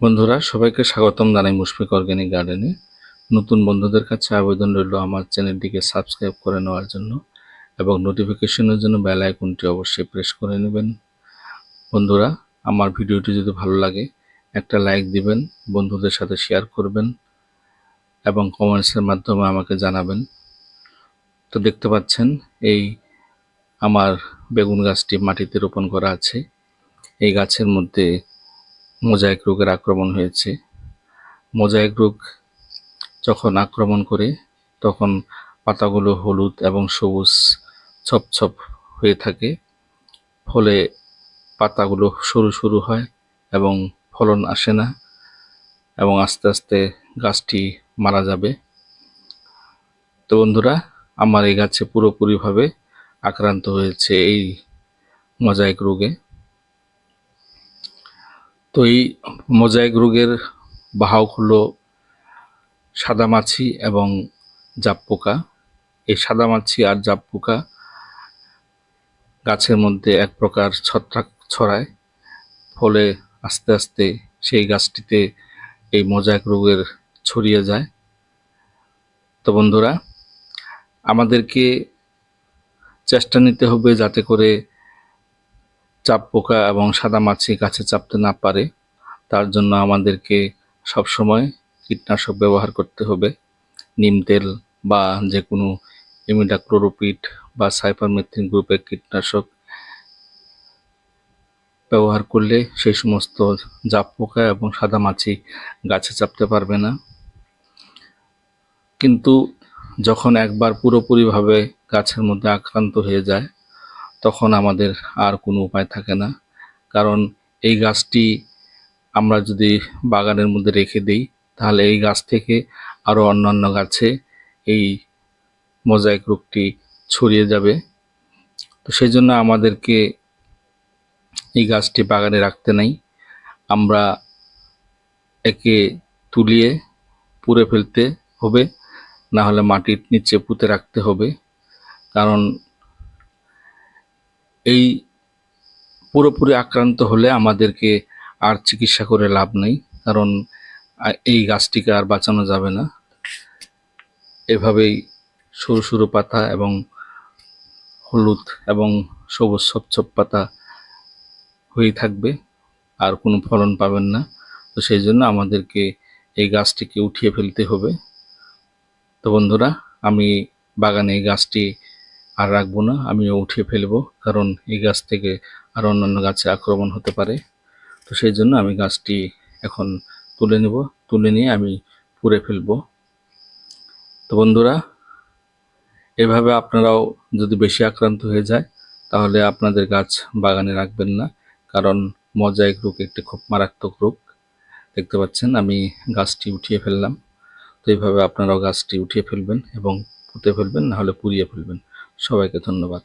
বন্ধুরা, সবাইকে স্বাগতম জানাই মুশফিক অর্গানিক গার্ডেনে। নতুন বন্ধুদের কাছে আবেদন রইল আমার চ্যানেলটিকে সাবস্ক্রাইব করে নেওয়ার জন্য এবং নোটিফিকেশনের জন্য বেল আইকনটি অবশ্যই প্রেস করে নেবেন। বন্ধুরা, আমার ভিডিওটি যদি ভালো লাগে একটা লাইক দিবেন, বন্ধুদের সাথে শেয়ার করবেন এবং কমেন্টসের মাধ্যমে আমাকে জানাবেন। তো দেখতে পাচ্ছেন এই আমার বেগুন গাছটি মাটিতে রোপণ করা আছে। এই গাছের মধ্যে মোজাইক রোগের আক্রমণ হয়েছে। মোজাইক রোগ যখন আক্রমণ করে তখন পাতাগুলো হলুদ এবং সবুজ ছপ হয়ে থাকে, ফলে পাতাগুলো সরু সরু হয় এবং ফলন আসে না এবং আস্তে আস্তে গাছটি মারা যাবে। তো বন্ধুরা, আমার এই গাছে পুরোপুরিভাবে আক্রান্ত হয়েছে এই মোজাইক রোগে। তো এই মোজাইক রোগের বাহক হলো সাদামাছি এবং জাপ পোকা। এই সাদামাছি আর জাপ পোকা গাছের মধ্যে এক প্রকার ছত্রাক ছড়ায়, ফলে আস্তে আস্তে সেই গাছটিতে এই মোজাইক রোগের ছড়িয়ে যায়। তো বন্ধুরা, আমাদেরকে চেষ্টা নিতে হবে যাতে করে চাপ পোকা এবং সাদামাছি গাছে চাপতে না পারে। তার জন্য আমাদেরকে সবসময় কীটনাশক ব্যবহার করতে হবে। নিম তেল বা যে কোনো ইমিডাক্লোরোপিড বা সাইপারমেথ্রিন গ্রুপের কীটনাশক ব্যবহার করলে সেই সমস্ত জাপ পোকা এবং সাদামাছি গাছে চাপতে পারবে না। কিন্তু যখন একবার পুরোপুরিভাবে গাছের মধ্যে আক্রান্ত হয়ে যায় তখন আমাদের আর কোনো উপায় থাকে না, কারণ এই গাছটি আমরা যদি বাগানের মধ্যে রেখে দিই তাহলে এই গাছ থেকে আরও অন্যান্য গাছে এই মোজাইক রোগটি ছড়িয়ে যাবে। তো সেই জন্য আমাদেরকে এই গাছটি বাগানে রাখতে নাই, আমরা একে তুলিয়ে পুড়ে ফেলতে হবে, না হলে মাটির নিচে পুঁতে রাখতে হবে। কারণ এই পুরোপুরি আক্রান্ত হলে আমাদেরকে আর চিকিৎসা করে লাভ নেই, কারণ এই গাছটিকে আর বাঁচানো যাবে না। এভাবেই সরু সরু পাতা এবং হলুদ এবং সবুজ ছপ পাতা হয়ে থাকবে, আর কোনো ফলন পাবেন না। তো সেই জন্য আমাদেরকে এই গাছটিকে উঠিয়ে ফেলতে হবে। তো বন্ধুরা, আমি বাগানে এই গাছটি আর রাখবো না, আমিও উঠিয়ে ফেলবো, কারণ এই গাছ থেকে আর অন্যান্য গাছে আক্রমণ হতে পারে। তো সেই জন্য আমি গাছটি এখন তুলে নেব, তুলে নিয়ে আমি পুড়ে ফেলবো। তো বন্ধুরা, এভাবে আপনারাও যদি বেশি আক্রান্ত হয়ে যায় তাহলে আপনাদের গাছ বাগানে রাখবেন না, কারণ মোজাইক রোগ একটি খুব মারাত্মক রোগ। দেখতে পাচ্ছেন আমি গাছটি উঠিয়ে ফেললাম। তো এইভাবে আপনারাও গাছটি উঠিয়ে ফেলবেন এবং পুঁতে ফেলবেন, না হলে পুড়িয়ে ফেলবেন। সবাইকে ধন্যবাদ।